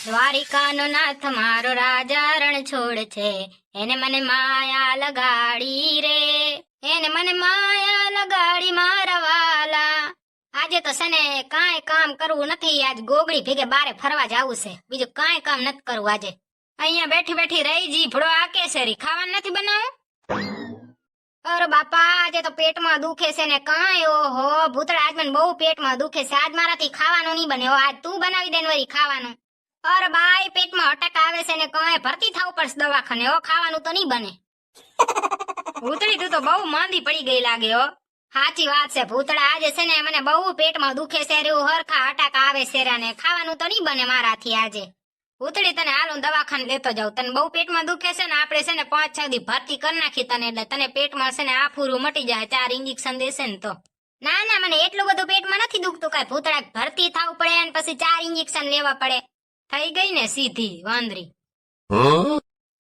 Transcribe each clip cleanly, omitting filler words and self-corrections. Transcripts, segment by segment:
દ્વારિકાનો નાથ મારો રાજા રણ છોડ છે, એને મને માયા લગાડી રે, એને મને માયા લગાડી મારા વાલા. આજે તો છે ને કાંઈ કામ કરવું નથી, આજ ગોગડી ભેગે બારે ફરવા જાવું છે, બીજું કાંઈ કામ નથી કરવું આજે. અહીંયા બેઠી બેઠી રહી જીભડો આકે છે રી, ખાવાનું નથી બનાવું. અરે બાપા આજે તો પેટમાં દુખે છે ને કાંઈ, ઓહો ભૂતળા આજ મને બહુ પેટમાં દુખે છે, આજ મારાથી ખાવાનું નહીં બને, આજ તું બનાવી દે ને વળી ખાવાનું. અરે બાઈ પેટમાં અટક આવે છે ને કાંઈ ભરતી થવું પડશે દવાખાને, હો ખાવાનું તો નહીં બને. ભૂતળી તું તો બહુ માંદી પડી ગઈ લાગે હો. સાચી વાત છે ભૂતળા, આજે છે ને મને બહુ પેટમાં દુખે છે રે, હરખા અટક આવે છે રે, ને ખાવાનું તો નહીં બને મારાથી આજે. ભૂતળી તને હાલું દવાખાને લેતો જાઉં, તને બહુ પેટમાં દુખે છે ને આપણે છે ને 5-6 દી ભરતી કરી નાખી તને, એટલે તને પેટમાં છે ને આફુરું મટી જાય, 4 ઇન્જેક્શન દેશે ને તો. ના ના મને એટલું બધું પેટમાં નથી દુખતું, કાંઈ ભૂતળા ભરતી થવું પડે અને પછી 4 ઇન્જેક્શન લેવા પડે. થઈ ગઈ ને સીધી વાંદરી.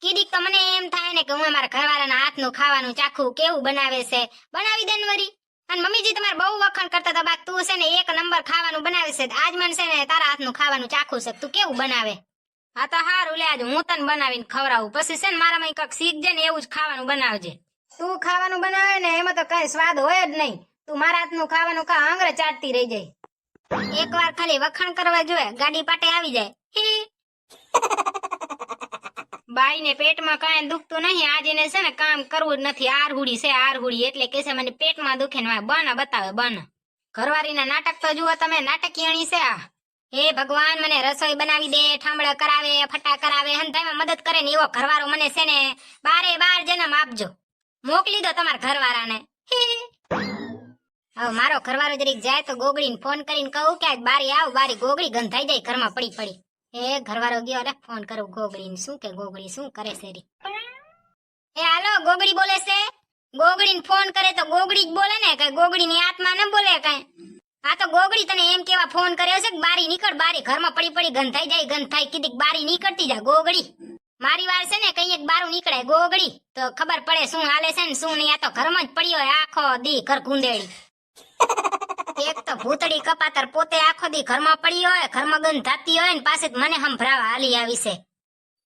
કીધીક તો મને એમ થાય ને કે હું મારા ઘરવાળાના હાથનું ખાવાનું ચાખું કેવું બનાવે છે, બનાવી દે ને વરી. અને મમ્મીજી તમારે બહુ વખાણ કરતા હતા, બાકી તું છે ને 1 નંબર ખાવાનું બનાવે છે, આજ મને છે ને તારા હાથનું ખાવાનું ચાખું છે, તું કેવું બનાવે. હા તો હારું લે, આજ હું તને બનાવીને ખવડાવું, પછી છે ને મારામાં કંઈક શીખજે ને એવું જ ખાવાનું બનાવજે. તું ખાવાનું બનાવે ને એમાં તો કઈ સ્વાદ હોય જ નહીં, તું મારા હાથનું ખાવાનું કા આંગળે ચાટતી રહી જાય. એકવાર ખાલી વખાણ કરવા જોઈએ, ગાડી પાટે આવી જાય. બાઈ ને પેટમાં કાંઈ દુખતું નહીં, આજે ને છે ને કામ કરવું જ નથી, આરહુડી છે આરહુડી, એટલે કે છે મને પેટમાં દુખે ને બના બતાવે બના. ઘરવાળીના નાટક તો જુઓ તમે, નાટકીયણી છે આ. હે ભગવાન મને રસોઈ બનાવી દે, ઠામડા કરાવે, ફટા કરાવે, હંધાઈમાં મદદ કરે ને એવો ઘરવાળો મને છે ને 12 જન્મ આપજો. મોકલી દો તમારા ઘરવાળાને. હવે મારો ઘરવાળો જરીક જાય તો ગોગડીને ફોન કરીને કહું કે આજ બારી આવ, બારી ગોગડી ગંધાઈ જાય ઘરમાં પડી પડી. એ ઘરવાળો ગયો, અરે ફોન કરું ગોગડીને, શું કે ગોગડી શું કરે છે રી. એ હાલો ગોગડી બોલે છે. ગોગડીને ફોન કરે તો ગોગડી જ બોલે ને, કઈ ગોગડીની આત્મા ન બોલે કઈ. આ તો ગોગડી તને એમ કેવા ફોન કર્યો છે કે બારી નીકળ, બારી ઘરમાં પડી પડી ગંધાઈ જાય, ગંધાઈ કીધી બારી નીકળતી જા ગોગડી. મારી વાર છે ને કઈ એક બારું નીકળે ગોગડી તો ખબર પડે શું હાલે છે ને શું નહીં. આ તો ઘરમાં જ પડી હોય આખો દી ઘર ગુંદેડી. એક તો ભૂતડી કપાતર પોતે આખો દી ઘરમાં પડી હોય, ઘરમાં ગંધાતી હોય ને પાસે મને સંભળાવા હાલી આવી છે.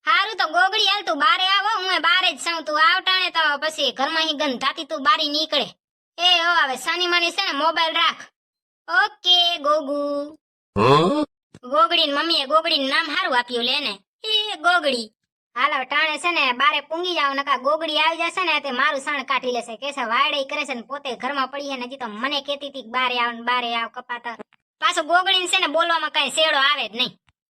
હારું તો ગોગડી હાલ તું બારે આવો, હું બારે જ છું, તું આવટાણે તો પછી ઘરમાં હી ગંધાતી તું બારી નીકળે. એ હો હવે સાની માની છે ને મોબાઈલ રાખ. ઓકે ગોગુ. ગોગડી મમ્મીએ ગોગડી નામ હારું આપ્યું લે ને, એ ગોગડી. હાલો ટાણે છે ને બારે પૂંગી જાવ, નકા ગોગડી આવી જશે ને તે મારું સણ કાઢી લેશે, કે છે વાયડે કરે છે ને પોતે ઘરમાં પડી છે ને હજી તો મને કહેતી હતી બારે આવ ને બારે આવ કપાતર. પાછું ગોગડી છે ને બોલવામાં કઈ શેડો આવે જ નહીં.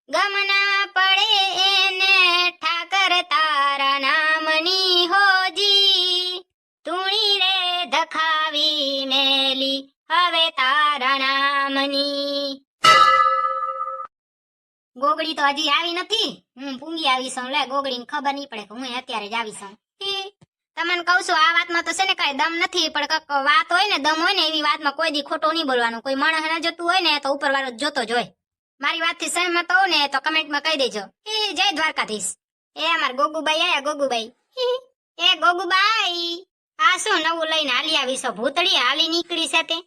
ગમના પડે એને ઠાકર તારા નામની હોજી, તુણી રે ધખાવી મેલી હવે તારા નામની. ગોગડી તો હજી આવી નથી, હું પૂંગી આવી છું, લે ગોગડીને ખબર નહીં પડે કે હું અત્યારે જ આવી છું. તમને કહું છું આ વાતમાં તો છે ને કઈ દમ નથી, પણ કઈક વાત હોય ને દમ હોય ને એવી વાતમાં કોઈ દી ખોટો નહીં બોલવાનું. કોઈ માણસ ના જતું હોય ને તો ઉપર વાળો જોતો જ હોય. મારી વાતથી સહેમત હો ને તો કમેન્ટમાં કહી દેજો. જય દ્વારકાધીશ. એ અમાર ગોગુબાઈ આયા ગોગુબાઈ. એ ગોગુબાઈ આ શું નવું લઈને હાલી આવી છો? ભૂતળી હાલી નીકળી છે તે.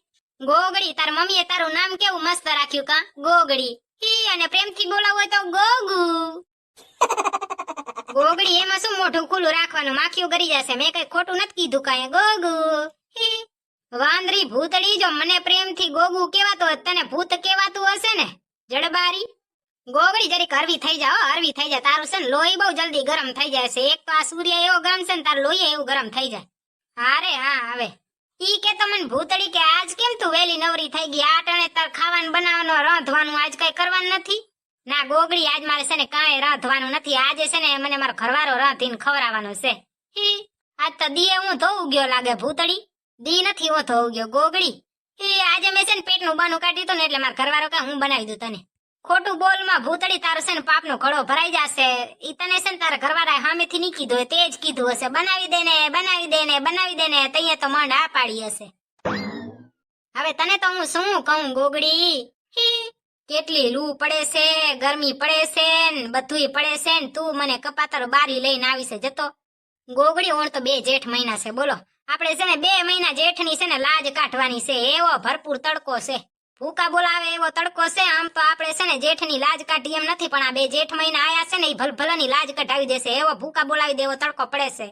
ગોગડી તાર મમ્મીએ તારું નામ કેવું મસ્ત રાખ્યું કા ગોગડી. અને પ્રેમથી બોલાવો હોય તો ગોગુ. ગોગડી એમાં શું મોઢું ખુલ્લું રાખવાનું, માખીઓ કરી જશે, મેં કઈ ખોટું નથી કીધું કાંઈ. ગોગુ વાંદરી ભૂતળી જો મને પ્રેમથી ગોગુ કેવાતો હોય, તને ભૂત કેવાતું હશે ને જડબારી. ગોગડી જરીક હરવી થઈ જા, હરવી થઈ જા, તારું છે ને લોહી બહુ જલ્દી ગરમ થઈ જાય છે. એક તો આ સૂર્ય એવો ગરમ છે ને તારું લોહી એવું ગરમ થઈ જાય. હારે હા હવે ઈ કે તમને ભૂતળી કે આજ કેમ તું વેલી નવરી થઈ ગઈ, આ ટાણે તાર ખાવાનું બનાવવાનું રાંધવાનું આજ કઈ કરવાનું નથી. ના ગોગડી આજ મારે છે ને કાંઈ રાંધવાનું નથી, આજે છે ને મને મારો ઘરવાળો રાંધીને ખવડાવવાનો છે. આજ તો દીએ હું ધોવું ગયો લાગે ભૂતળી. દી નથી હું ધોવું ગયો ગોગડી. આજે મેં છે ને પેટનું બાનું કાઢ્યું હતું ને એટલે મારા ઘરવાળો કે હું બનાવી દઉં તને. ખોટું બોલમાં ભૂતળી તારું છે ને પાપનો ઘડો ભરાઈ જશે. ઈ તને છે ને તારા ઘરવાળાએ સામેથી નહીં કીધું હોય, તે જ કીધું હશે બનાવી દે ને બનાવી દે ને બનાવી દે ને, તૈયા તો માંડ આ પાડી હશે. હવે તને તો હું શું કહું ગોગડી, કેટલી લૂ પડે છે, ગરમી પડે છે ને બધુંય પડે છે ને તું મને કપાતર બારી લઈને આવી છે જતો. ગોગડી ઓણ તો 2 જેઠ મહિના છે બોલો, આપણે છે ને 2 મહિના જેઠની છે ને લાજ કાઢવાની છે, એવો ભરપૂર તડકો છે. ભૂકા બોલાવે એવો તડકો છે. આમ તો આપણે છે ને જેઠની લાજ કાઢી એમ નથી, પણ આ બે જેઠ મહિના આયા છે ને એ ભલભલાની લાજ કઢાવી દેશે એવો ભૂકા બોલાવી દેવો તડકો પડે છે.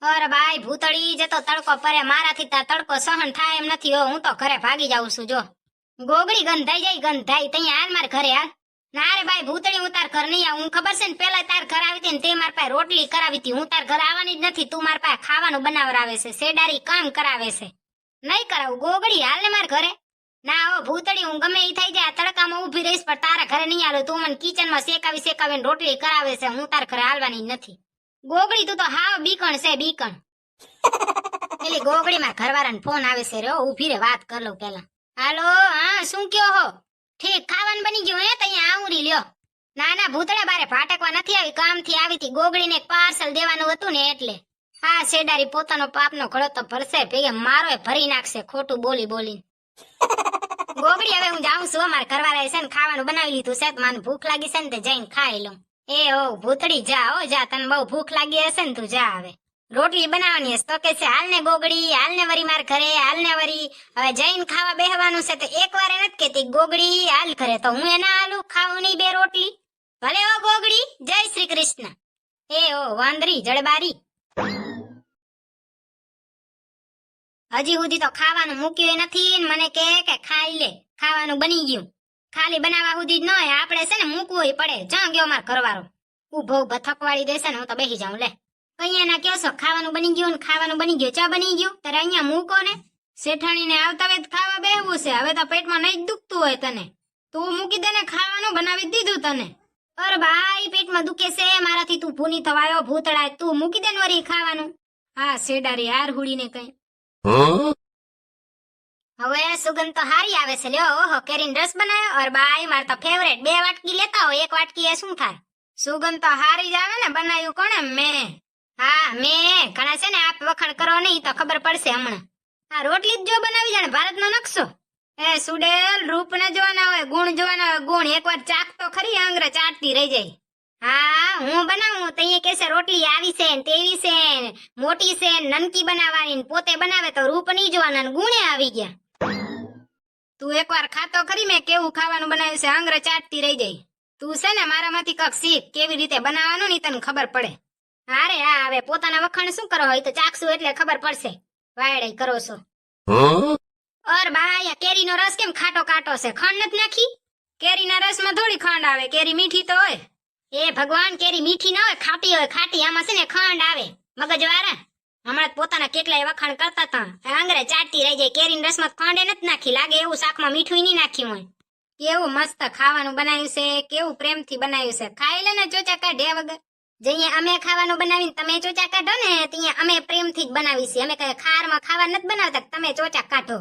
અરે ભાઈ ભૂતળી જતો તડકો પડે, મારાથી તા તડકો સહન થાય એમ નથી. હું તો ઘરે ભાગી જાઉં છું. જો ગોગડી ગંધાઈ જાય ગંધાઈ, તૈયા હાલ માર ઘરે હાલ. ના રે ભાઈ ભૂતળી હું તાર ઘર નહીં આવું. હું ખબર છે ને પેલા તાર ઘર આવી હતી ને તે માર પાસે રોટલી કરાવી હતી. હું તાર ઘર આવવાની જ નથી. તું માર પાસે ખાવાનું બનાવરાવે છે, શેડારી કામ કરાવે છે. નહીં કરાવું ગોગડી, હાલ ને માર ઘરે. ના ઓ ભૂતળી હું ગમે ઈ થઈ જાય તડકામાં ઊભી રહીશ પણ તારા ઘરે નહીં આલું. તું મને કિચનમાં શેકાવીને રોટલી કરાવે છે. હું તાર ઘરે હાલવાની નથી. ગોગડી તું તો હાવ બીકણ છે બીકણ. પેલી ગોગડી માં ઘરવાળાને ફોન આવે છે રે, ઊભી રે વાત કર લઉં પેલા. હાલો, હા શું કયો હો? ઠીક ખાવાનું બની ગયું હે? તૈયા આવરી લ્યો. ના ના ભૂતળા બારે ભાટકવા નથી આવી, કામથી આવી હતી. ગોગડીને એક પાર્સલ દેવાનું હતું ને એટલે. હા શેડારી પોતાનો પાપનો ઘડો તો ભરશે, ભેગે મારોય ભરી નાખશે ખોટું બોલી બોલીને. ગોગડી હવે હું જાઉં છું. અમારે ઘરવાળાએ છે ને ખાવાનું બનાવી લીધું છે, મને ભૂખ લાગી છે ને તે જઈને ખાઈ લઉં. એ ઓ ભૂતળી જા ઓ જા, તને બહુ ભૂખ લાગી હશે ને તું જા. હવે રોટલી બનાવવાની હશે તો કે છે હાલ ને ગોગડી, હાલ ને વરી માર ઘરે, હાલ ને વરી. હવે જઈને ખાવા બેહવાનું છે તો એક વાર નથી કેતી ગોગડી હાલ ઘરે, તો હું એના હાલું ખાવું નહીં બે રોટલી. ભલે ઓ ગોગડી, જય શ્રી કૃષ્ણ. એ ઓ વાંદરી જડબારી, હજી સુધી તો ખાવાનું મૂક્યું નથી ને મને કે ખાઈ લે. ખાવાનું બની ગયું, ખાલી બનાવવા સુધી જ ન હોય, આપણે છે ને મૂકવું પડે. જ્યાં ગયો માર ઘરવાળો ઉભો ઉભો થકવાડી દેશે ને હું તો બેસી જાઉં. લે અહીંયા ના કયો છો ખાવાનું બની ગયું ને ખાવાનું બની ગયું, ચા બની ગયું તારે અહીંયા મૂકો ને. શેઠાણીને આવતા વેત ખાવા બેહવું છે. હવે તો પેટમાં નહીં જ દુખતું હોય તને, તું મૂકી દે ને, ખાવાનું બનાવી દીધું તને. અરે ભાઈ પેટમાં દુખે છે મારાથી, તું ભૂની થવાયો ભૂતળા, તું મૂકી દે ને વરી ખાવાનું. હા શેડારી હાર હુડીને કઈ. હવે સુગંધ તો હારી આવે છે. લ્યો ઓહો કેરીનો રસ બનાવ્યો. અરે બાઈ માર તો ફેવરેટ. 2 વાટકી લેતા હોય, 1 વાટકી એ શું થાય? સુગંધ તો હારી જ આવે ને. બનાવ્યું કોણે? મેં. હા મેં. ઘણા છે ને આપ વખાણ કરો નહીં તો ખબર પડશે હમણાં. આ રોટલી જ જો બનાવી જાણે ભારતનો નકશો. એ સુડેલ રૂપ ને જોવાના હોય, ગુણ જોવાના હોય. ગુણ એકવાર ચાક તો ખરી, આંગરે ચાટતી રહી જાય. હા હું બનાવું તો અહીંયા કેસે રોટલી આવી છે ને તેવી છે ને મોટી છે ને નનકી બનાવવાની, પોતે બનાવે તો રૂપ નહીં જોવાના ને ગુણે આવી ગયા. તું એકવાર ખાતો ખરી મેં કેવું ખાવાનું બનાવ્યું છે, આંગરે ચાટતી રહી જાય. તું છે ને મારામાંથી કક શીખ કેવી રીતે બનાવવાનું ની તને ખબર પડે. અરે હા હવે પોતાના વખાણ શું કરો હોય તો ચાખશું એટલે ખબર પડશે. વાયડે કરો છો. અર ભાઈ કેરીનો રસ કેમ ખાટો કાટો છે? ખાંડ નથી નાખી? કેરીના રસમાં થોડી ખાંડ આવે, કેરી મીઠી તો હોય. એ ભગવાન કેરી મીઠી ના હોય, ખાટી હોય. ખાટી આમાં છે ને ખાંડ આવે. મગજવાળા હમણાં પોતાના કેટલાય વખાણ કરતા હતા, આંગરે ચાટતી રહી જાય. કેરીના રસમાં ખાંડે નથી નાખી, લાગે એવું શાકમાં મીઠું નહીં નાખ્યું હોય. કેવું મસ્ત ખાવાનું બનાવ્યું છે, કેવું પ્રેમથી બનાવ્યું છે. ખાઈ લે ને ચોચા કાઢે વગર. જઈએ અમે ખાવાનું બનાવીને તમે ચોચા કાઢો ને, ત્યાં અમે પ્રેમથી જ બનાવી છે. અમે કઈ ખારમાં ખાવા નથી બનાવતા, તમે ચોચા કાઢો.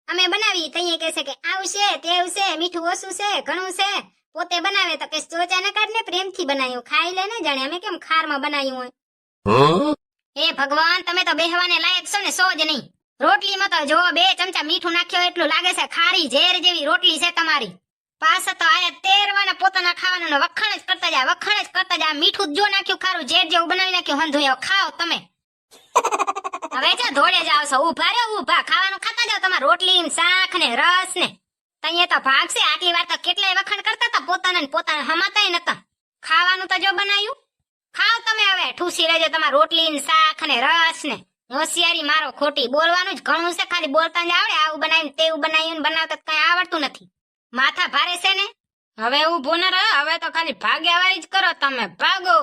અમે બનાવી તઈએ કહેશે કે આવું છે તેવું છે, મીઠું ઓછું છે ઘણું છે. પોતે બનાવે તો કે ચોચા ને કાઢ ને, પ્રેમથી બનાવ્યું. ખાઈ લે ને જાણે અમે કેમ ખારમાં બનાવ્યું હોય. એ ભગવાન તમે તો બેહવાને લાયક છો ને, સો જ નહીં. રોટલીમાં તો જો 2 ચમચા મીઠું નાખ્યો એટલું લાગે છે. ખારી ઝેર જેવી રોટલી છે તમારી. પાછા તો આયા તેરવાના પોતાના ખાવાનું વખાણ જ કરતા જા, વખાણ જ કરતા જા. મીઠું જો નાખ્યું ખારું ઝેર જેવું બનાવી નાખ્યું. હંધુયો ખાઓ તમે. હવે જો ધોડે જાવ છો, ઊભા રહ્યો ઊભા. ખાવાનું ખાતા જાવ, તમારે રોટલી ને શાક ને રસ ને. તઈએ તો ભાગશે. આટલી વાર તો કેટલાય વખાણ કરતા હતા પોતાના ને પોતાના, હમાતાય નતા. ખાવાનું તો જો બનાવ્યું. ખાવ તમે હવે, ઠૂસી રહેજો તમારે રોટલી ને શાક ને રસ ને. હોશિયારી મારો ખોટી, બોલવાનું જ ઘણું છે, ખાલી બોલતા જ આવડે. આવું બનાવ્યું તેવું બનાવ્યું, બનાવતા કઈ આવડતું નથી. માથા ભારે છે ને. હવે ઊભો ન રહો, હવે તો ખાલી ભાગ્યાવાળી જ કરો તમે. ભાગો.